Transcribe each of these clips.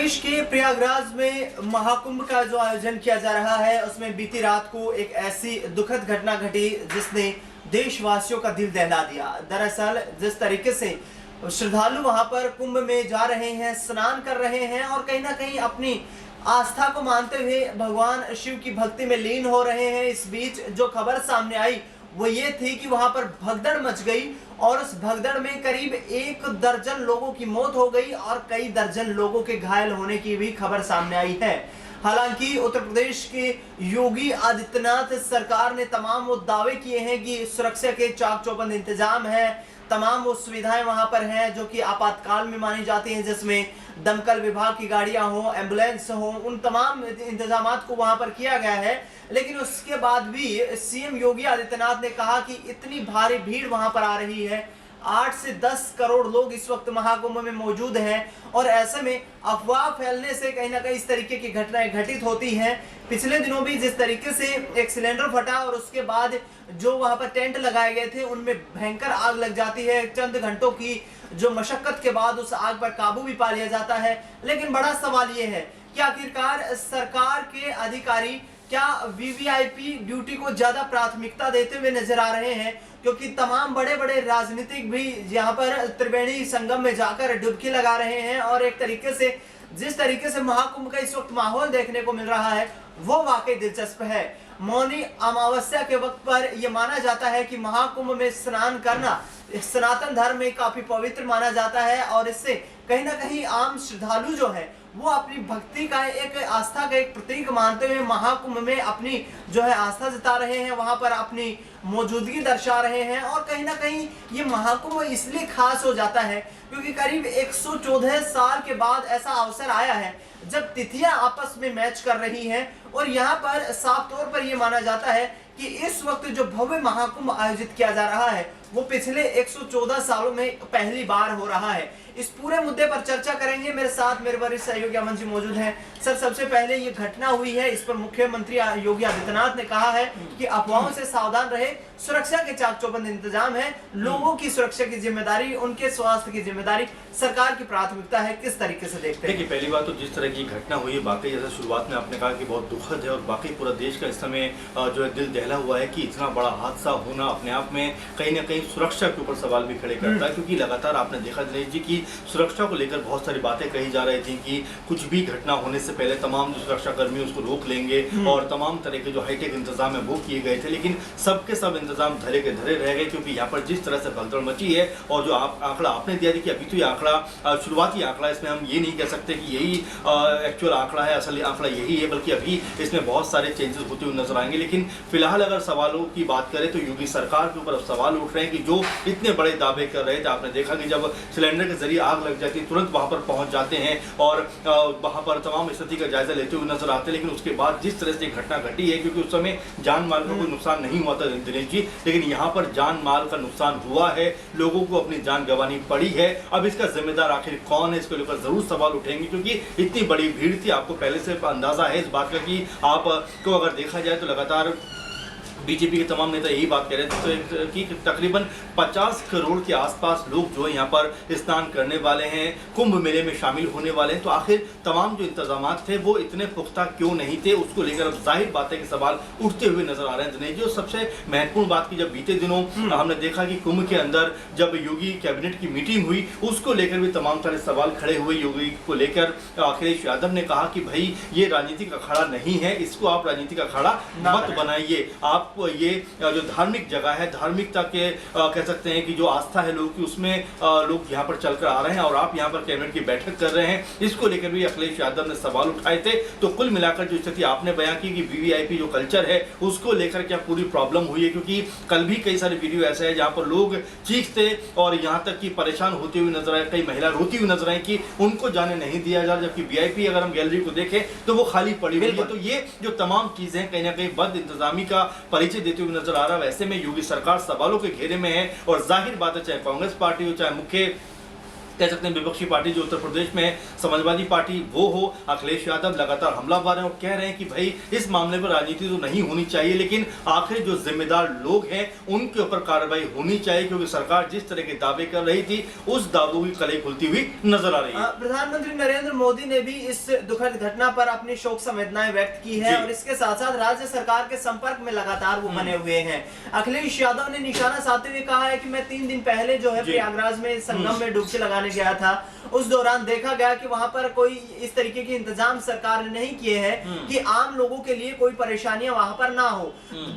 प्रदेश के प्रयागराज में महाकुंभ का जो आयोजन किया जा रहा है उसमें बीती रात को एक ऐसी दुखद घटना घटी जिसने देशवासियों का दिल दहला दिया। दरअसल जिस तरीके से श्रद्धालु वहां पर कुंभ में जा रहे हैं, स्नान कर रहे हैं और कहीं ना कहीं अपनी आस्था को मानते हुए भगवान शिव की भक्ति में लीन हो रहे हैं, इस बीच जो खबर सामने आई वो ये थी कि वहां पर भगदड़ मच गई और उस भगदड़ में करीब 1 दर्जन लोगों की मौत हो गई और कई दर्जन लोगों के घायल होने की भी खबर सामने आई है। हालांकि उत्तर प्रदेश के योगी आदित्यनाथ सरकार ने तमाम वो दावे किए हैं कि सुरक्षा के चाक चौबंद इंतजाम है, तमाम वो सुविधाएं वहां पर हैं जो कि आपातकाल में मानी जाती हैं, जिसमें दमकल विभाग की गाड़ियां हो, एम्बुलेंस हो, उन तमाम इंतजामात को वहां पर किया गया है। लेकिन उसके बाद भी सीएम योगी आदित्यनाथ ने कहा कि इतनी भारी भीड़ वहां पर आ रही है, 8 से 10 करोड़ लोग इस वक्त महाकुंभ में मौजूद हैं और ऐसे में अफवाह फैलने से कहीं ना कहीं इस तरीके की घटनाएं घटित होती हैं। पिछले दिनों भी जिस तरीके से एक सिलेंडर फटा और उसके बाद जो वहां पर टेंट लगाए गए थे उनमें भयंकर आग लग जाती है, चंद घंटों की जो मशक्कत के बाद उस आग पर काबू भी पा लिया जाता है। लेकिन बड़ा सवाल ये है कि आखिरकार सरकार के अधिकारी क्या वीवीआईपी ड्यूटी को ज्यादा प्राथमिकता देते हुए नजर आ रहे हैं, क्योंकि तमाम बड़े बड़े राजनीतिक भी यहाँ पर त्रिवेणी संगम में जाकर डुबकी लगा रहे हैं और एक तरीके से जिस तरीके से महाकुंभ का इस वक्त माहौल देखने को मिल रहा है वो वाकई दिलचस्प है। मौनी अमावस्या के वक्त पर यह माना जाता है कि महाकुंभ में स्नान करना सनातन धर्म में काफी पवित्र माना जाता है और इससे कहीं ना कहीं आम श्रद्धालु जो है वो अपनी भक्ति का एक आस्था का एक प्रतीक मानते हुए महाकुंभ में अपनी जो है आस्था जता रहे हैं, वहां पर अपनी मौजूदगी दर्शा रहे हैं। और कहीं ना कहीं ये महाकुंभ इसलिए खास हो जाता है क्योंकि करीब 114 साल के बाद ऐसा अवसर आया है जब तिथियां आपस में मैच कर रही हैं और यहाँ पर साफ तौर पर यह माना जाता है कि इस वक्त जो भव्य महाकुंभ आयोजित किया जा रहा है वो पिछले 114 सालों में पहली बार हो रहा है। इस पूरे मुद्दे पर चर्चा करेंगे, मेरे साथ मेरे वरिष्ठ सहयोगी अमन जी मौजूद हैं। सर, सबसे पहले ये घटना हुई है, इस पर मुख्यमंत्री योगी आदित्यनाथ ने कहा है कि अफवाहों से सावधान रहे, सुरक्षा के चाक चौबंद इंतजाम है, लोगों की सुरक्षा की जिम्मेदारी, उनके स्वास्थ्य की जिम्मेदारी सरकार की प्राथमिकता है। किस तरीके से देखते हैं? देखिए, पहली बात तो जिस तरह की घटना हुई है वाकई जैसे शुरुआत में आपने कहा कि बहुत दुखद है और बाकी पूरा देश का इस समय जो है दिल दहला हुआ है कि इतना बड़ा हादसा होना अपने आप में कहीं ना कहीं सुरक्षा के ऊपर सवाल भी खड़े करता है, क्योंकि लगातार आपने देखा दिनेश जी की सुरक्षा को लेकर बहुत सारी बातें कही जा रही थी कि कुछ भी घटना होने से पहले तमाम जो सुरक्षा कर्मी उसको रोक लेंगे और तमाम तरह के जो हाईटेक इंतजाम है वो किए गए थे, लेकिन सबके सब इंतजाम धरे के धरे रह गए क्योंकि यहाँ पर जिस तरह से भगदड़ मची है और जो आंकड़ा आपने दिया कि अभी तो ये आंकड़ा शुरुआती आंकड़ा, इसमें हम ये नहीं कह सकते कि यही एक्चुअल आंकड़ा है, असल आंकड़ा यही है, बल्कि अभी इसमें बहुत सारे चेंजेस होते हुए नजर आएंगे। लेकिन फिलहाल अगर सवालों की बात करें तो योगी सरकार के ऊपर सवाल उठ रहे हैं कि जो इतने बड़े दावे कर रहे थे, आपने देखा कि जब सिलेंडर के जरिए आग लग जाती है तुरंत वहां पर पहुंच जाते हैं और वहां पर तमाम स्थिति का जायजा लेते हुए नजर आते हैं, लेकिन उसके बाद जिस तरह से घटना घटी है, क्योंकि उस समय जान माल का कोई नुकसान नहीं हुआ था दिनेश जी, लेकिन यहाँ पर जान माल का नुकसान हुआ है, लोगों को अपनी जान गंवानी पड़ी है। अब इसका जिम्मेदार आखिर कौन है, इसको लेकर जरूर सवाल उठेंगे क्योंकि इतनी बड़ी भीड़ थी। आपको पहले से अंदाजा है इस बात का कि आपको अगर देखा जाए तो लगातार बीजेपी के तमाम नेता यही बात कह रहे थे तो कि तकरीबन 50 करोड़ के आसपास लोग जो है यहाँ पर स्नान करने वाले हैं, कुंभ मेले में शामिल होने वाले हैं, तो आखिर तमाम जो इंतजाम थे वो इतने पुख्ता क्यों नहीं थे, उसको लेकर अब जाहिर बात है कि सवाल उठते हुए नजर आ रहे हैं दिनेश जी। और सबसे महत्वपूर्ण बात की जब बीते दिनों हमने देखा कि कुंभ के अंदर जब योगी कैबिनेट की मीटिंग हुई उसको लेकर भी तमाम सारे सवाल खड़े हुए। योगी को लेकर अखिलेश यादव ने कहा कि भाई ये राजनीतिक अखाड़ा नहीं है, इसको आप राजनीतिक अखाड़ा मत बनाइए, आप ये जो धार्मिक जगह है, धार्मिकता के कह सकते हैं कि जो आस्था है लोगों की, उसमें लोग यहाँ पर चलकर आ रहे हैं और आप यहाँ पर कैबिनेट की बैठक कर रहे हैं, इसको लेकर भी अखिलेश यादव ने सवाल उठाए थे। तो कुल मिलाकर जो स्थिति आपने बयां की कि वीवीआईपी जो कल्चर है उसको लेकर क्या पूरी प्रॉब्लम हुई है, क्योंकि कल भी कई सारे वीडियो ऐसे हैं जहाँ पर लोग चीखते और यहाँ तक कि परेशान होते हुए नजर आए, कई महिला रोती हुई नजर आई कि उनको जाने नहीं दिया जा रहा, जबकि वीआईपी अगर हम गैलरी को देखें तो वो खाली पड़ी हुई है। तो ये जो तमाम चीजें कहीं ना कहीं बद इंतजामी का परिचय देते हुए नजर आ रहा है। वैसे में योगी सरकार सवालों के घेरे में है और जाहिर बात है चाहे कांग्रेस पार्टी हो चाहे कह सकते हैं विपक्षी पार्टी जो उत्तर प्रदेश में समाजवादी पार्टी वो हो, अखिलेश यादव लगातार हमलावर हैं और कह रहे हैं कि भाई इस मामले पर राजनीति तो नहीं होनी चाहिए, लेकिन आखिर जो जिम्मेदार लोग हैं उनके ऊपर कार्रवाई होनी चाहिए, क्योंकि सरकार जिस तरह के दावे कर रही थी उस दावों की कलई खुलती हुई नजर आ रही है। प्रधानमंत्री नरेंद्र मोदी ने भी इस दुखद घटना पर अपनी शोक संवेदनाएं व्यक्त की है और इसके साथ साथ राज्य सरकार के संपर्क में लगातार वो बने हुए हैं। अखिलेश यादव ने निशाना साधते हुए कहा है कि मैं 3 दिन पहले जो है प्रयागराज में संगम में डुबकी लगाने गया था, उस दौरान देखा गया कि वहां पर कोई इस तरीके के इंतजाम सरकार ने नहीं किए हैं कि आम लोगों के लिए कोई परेशानियां वहां पर ना हो।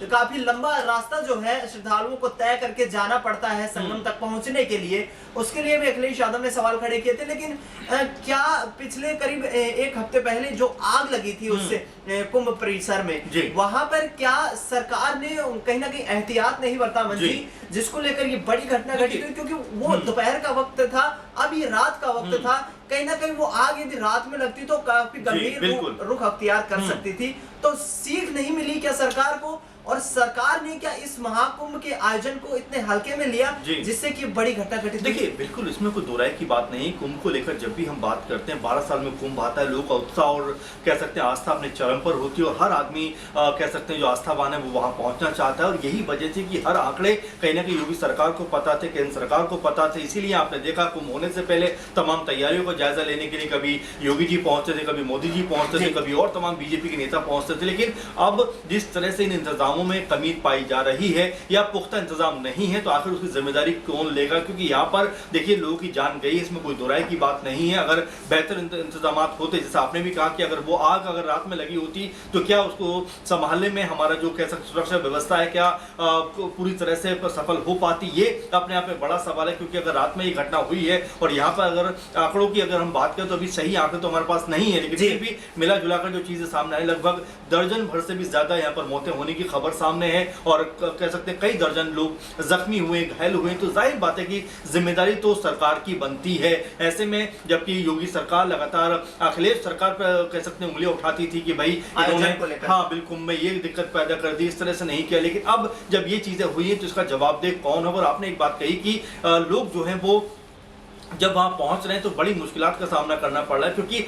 तो काफी लंबा रास्ता जो है श्रद्धालुओं को तय करके जाना पड़ता है संगम तक पहुंचने के लिए, उसके लिए भी अखिलेश यादव ने सवाल खड़े किए थे। लेकिन क्या पिछले करीब 1 हफ्ते पहले जो आग लगी थी उससे कुंभ परिसर में, वहां पर क्या सरकार ने कहीं ना कहीं एहतियात नहीं बरता मंत्री, जिसको लेकर ये बड़ी घटना घटी? क्योंकि वो दोपहर का वक्त था, अब ये रात का वक्त था, कहीं ना कहीं वो आग यदि रात में लगती तो काफी गंभीर रुख अख्तियार कर सकती थी। तो सीख नहीं मिली क्या सरकार को, और सरकार ने क्या इस महाकुंभ के आयोजन को इतने हल्के में लिया जिससे कि बड़ी घटना घटी? देखिए बिल्कुल इसमें कोई दो राय की बात नहीं। कुंभ को लेकर जब भी हम बात करते हैं, 12 साल में कुंभ आता है, लोगों का उत्साह और कह सकते हैं आस्था अपने चरम पर होती है और हर आदमी कह सकते हैं जो आस्थावान है वो वहां पहुंचना चाहता है। और यही वजह थी कि हर आंकड़े कहीं ना कहीं योगी सरकार को पता थे, केंद्र सरकार को पता थे, इसीलिए आपने देखा कुंभ होने से पहले तमाम तैयारियों का जायजा लेने के लिए कभी योगी जी पहुंचते थे, कभी मोदी जी पहुंचते थे, कभी और तमाम बीजेपी के नेता पहुंचते थे। लेकिन अब जिस तरह से इन इंतजामों में कमी जा रही है या पुख्ता इंतजाम नहीं है, तो आखिर उसकी जिम्मेदारी कौन लेगा? क्योंकि यहाँ पर देखिए लोगों की जान गई, इसमें कोई दो राय की बात नहीं है। अगर बेहतर इंतजाम होते, जैसे आपने भी कहा कि अगर वो आग अगर रात में लगी होती तो क्या उसको संभालने में हमारा जो कह सकते सुरक्षा व्यवस्था है क्या पूरी तरह से सफल हो पाती, ये अपने आप में बड़ा सवाल है। क्योंकि अगर रात में ये घटना हुई है और यहाँ पर अगर आंकड़ों की अगर हम बात करें तो अभी सही आंकड़े तो हमारे पास नहीं है, लेकिन फिर भी मिला जुलाकर जो चीजें सामने आई, लगभग दर्जन भर से भी ज्यादा यहाँ पर मौतें होने की खबर सामने है और कह सकते हैं कई दर्जन लोग जख्मी हुए, घायल हुए। तो जाहिर बात है कि जिम्मेदारी तो सरकार की बनती है। ऐसे में जबकि योगी सरकार लगातार अखिलेश सरकार पर कह सकते हैं उंगलियां उठाती थी कि भाई इन्होंने हाँ बिल्कुल में ये दिक्कत पैदा कर दी, इस तरह से नहीं किया। लेकिन अब जब ये चीजें हुई हैं तो इसका जवाबदेह कौन होगा? और आपने एक बात कही कि लोग जो हैं वो जब वहां पहुंच रहे हैं तो बड़ी मुश्किलात का सामना करना पड़ रहा है। क्योंकि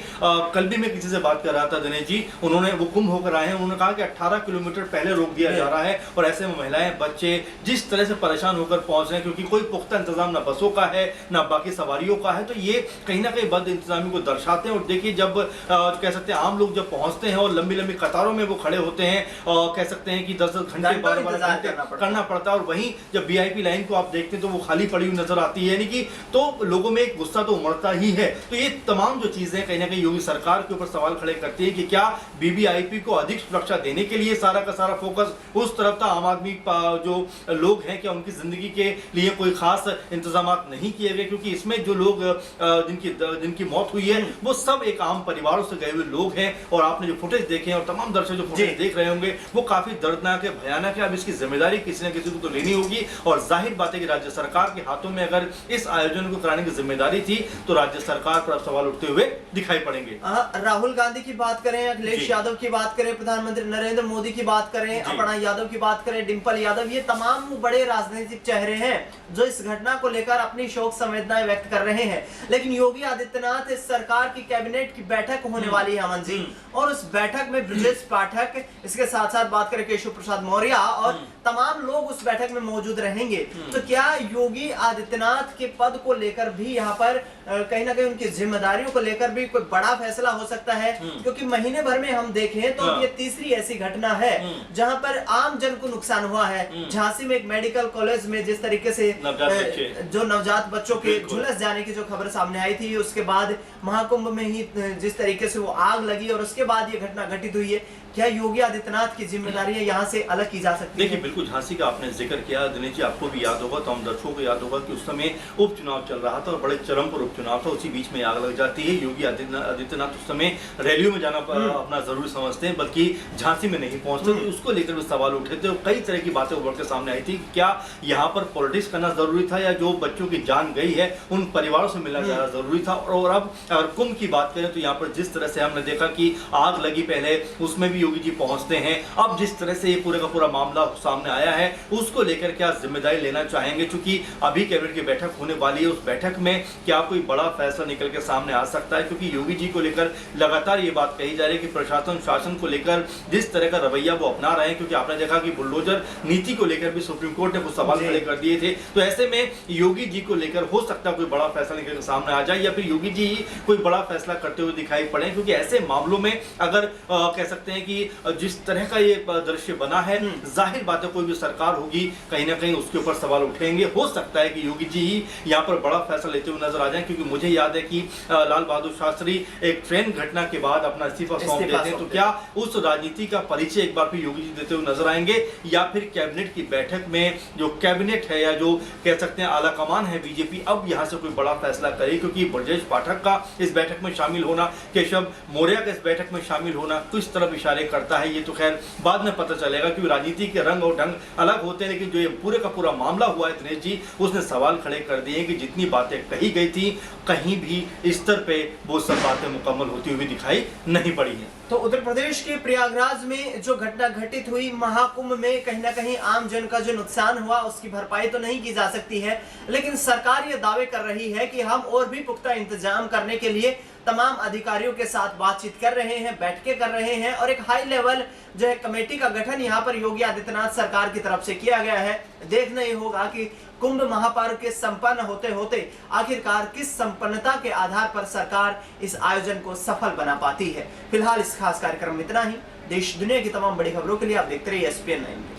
कल भी मैं किसी से बात कर रहा था दिनेश जी, उन्होंने वो कुंभ होकर आए हैं, उन्होंने कहा कि 18 किलोमीटर पहले रोक दिया जा रहा है और ऐसे में महिलाएं बच्चे जिस तरह से परेशान होकर पहुंच रहे हैं क्योंकि कोई पुख्ता इंतजाम ना बसों का है ना बाकी सवारियों का है, तो ये कहीं ना कहीं बद इंतजामी को दर्शाते हैं। और देखिए जब कह सकते हैं आम लोग जब पहुंचते हैं और लंबी लंबी कतारों में वो खड़े होते हैं और कह सकते हैं कि 10-10 घंटे 12-12 घंटे करना पड़ता है, और वहीं जब VIP लाइन को आप देखते हैं तो वो खाली पड़ी हुई नजर आती है, यानी कि तो लोगों में एक गुस्सा तो उमड़ता ही है। तो ये तमाम जो चीजें कहीं ना कहीं योगी सरकार के ऊपर सवाल खड़े करती है कि क्या BBIP को अधिक सुरक्षा देने के लिए सारा का सारा फोकस उस तरफ था? आम आदमी जो लोग हैं क्या उनकी जिंदगी के लिए कोई खास इंतजाम नहीं किए गए? क्योंकि इसमें जो लोग जिनकी मौत हुई है वो सब एक आम परिवारों से गए हुए लोग हैं और आपने जो फुटेज देखे और तमाम दर्शक जो फुटेज देख रहे होंगे वो काफी दर्दनाक है, भयानक है। अब इसकी जिम्मेदारी किसी न किसी को तो लेनी होगी और जाहिर बात है कि राज्य सरकार के हाथों में अगर इस आयोजन को कराने की जिम्मेदारी थी तो राज्य सरकार पर अब सवाल उठते हुए दिखाई पड़ेंगे। राहुल गांधी की बात करें, अखिलेश यादव की बात करें, प्रधानमंत्री नरेंद्र मोदी की बात करें, अपना यादव की बात करें, डिंपल यादव, ये तमाम बड़े राजनीतिक चेहरे हैं जो इस घटना को लेकर अपनी शोक संवेदनाएं व्यक्त कर रहे हैं। लेकिन योगी आदित्यनाथ इस सरकार की कैबिनेट की बैठक होने वाली है अमन जी, और उस बैठक में ब्रजेश पाठक, इसके साथ साथ बात करें केशव प्रसाद मौर्य और तमाम लोग उस बैठक में मौजूद रहेंगे। तो क्या योगी आदित्यनाथ के पद को लेकर भी यहाँ पर कहीं ना कहीं उनकी जिम्मेदारियों को लेकर भी कोई बड़ा फैसला हो सकता है? क्योंकि महीने भर में हम देखें तो ये तीसरी ऐसी घटना है जहां पर आम जन को नुकसान हुआ है। झांसी में एक मेडिकल कॉलेज में जिस तरीके से जो नवजात बच्चों के झुलस जाने की जो खबर सामने आई थी, उसके बाद महाकुंभ में ही जिस तरीके से वो आग लगी और उसके बाद ये घटना घटित हुई है, क्या योगी आदित्यनाथ की जिम्मेदारियां यहाँ से अलग की जा सकती है? देखिए बिल्कुल, झांसी का आपने जिक्र किया दिनेश जी, आपको भी याद होगा, तो हम दर्शकों को याद होगा कि उस समय उपचुनाव चल रहा था और बड़े चरम पर उपचुनाव था, उसी बीच में आग लग जाती है। योगी आदित्यनाथ उस समय रैलियों में जाना अपना जरूरी समझते हैं, बल्कि झांसी में नहीं पहुंचते, तो उसको लेकर भी सवाल उठे थे और कई तरह की बातें उभर के सामने आई थी। क्या यहाँ पर पॉलिटिक्स करना जरूरी था या जो बच्चों की जान गई है उन परिवारों से मिलना जाना जरूरी था? और अब अगर कुंभ की बात करें तो यहाँ पर जिस तरह से हमने देखा कि आग लगी पहले, उसमें भी योगी जी पहुंचते हैं। अब जिस तरह से ये पूरे का पूरा मामला सामने आया है उसको लेकर क्या जिम्मेदारी लेना चाहेंगे? क्योंकि अभी कैबिनेट की बैठक होने वाली है, उस बैठक में क्या कोई बड़ा फैसला निकल के सामने आ सकता है, क्योंकि योगी जी को लेकर लगातार ये बात कही जा रही है कि प्रशासन शासन को लेकर जिस तरह का रवैया वो अपना रहे हैं, क्योंकि आपने देखा कि बुलडोजर नीति को लेकर भी सुप्रीम कोर्ट ने कुछ सवाल खड़े कर दिए थे। तो ऐसे में योगी जी को लेकर हो सकता है कोई बड़ा फैसला निकल के सामने आ जाए, या फिर योगी जी ही कोई बड़ा फैसला करते हुए दिखाई पड़े, क्योंकि ऐसे मामलों में अगर कह सकते हैं कि जिस तरह का ये दृश्य बना है, जाहिर बात है कोई भी सरकार होगी कहीं ना कहीं उसके ऊपर सवाल उठेंगे। हो सकता है कि योगी जी ही यहाँ पर बड़ा फैसला लेते हुए नजर आ जाए, क्योंकि मुझे याद है कि लाल बहादुर शास्त्री एक ट्रेन घटना के बाद अपना इस्तीफा सौंप देते हैं, तो क्या उस राजनीति का परिचय एक बार फिर योगी जी देते हुए नजर आएंगे, या फिर कैबिनेट की बैठक में जो कैबिनेट है या जो कह सकते हैं आला कमान है बीजेपी अब यहाँ से कोई बड़ा फैसला करे, क्योंकि ब्रजेश पाठक का इस बैठक में शामिल होना, केशव मौर्य का इस बैठक में शामिल होना किस तरफ इशारे करता है ये तो खैर बाद में पता चलेगा, क्योंकि राजनीति के रंग और ढंग अलग होते हैं। लेकिन जो ये पूरे का पूरा मामला हुआ है दिनेश जी, उसने सवाल खड़े कर दिए कि जितनी बातें कही गई थी कहीं भी स्तर पे वो सब बातें मुकम्मल होती हुई दिखाई नहीं पड़ी है। तो उत्तर प्रदेश के प्रयागराज में जो घटना घटित हुई, महाकुंभ में कहीं ना कहीं आम जन का जो नुकसान हुआ उसकी भरपाई तो नहीं की जा सकती है, लेकिन सरकार ये दावे कर रही है कि हम और भी पुख्ता इंतजाम करने के लिए तमाम अधिकारियों के साथ बातचीत कर रहे हैं, बैठकें कर रहे हैं, और एक हाई लेवल जो है कमेटी का गठन यहाँ पर योगी आदित्यनाथ सरकार की तरफ से किया गया है। देखना ये होगा कि कुंभ महापर्व के संपन्न होते होते आखिरकार किस संपन्नता के आधार पर सरकार इस आयोजन को सफल बना पाती है। फिलहाल इस खास कार्यक्रम में इतना ही। देश दुनिया की तमाम बड़ी खबरों के लिए आप देखते रहिए ESPN 9।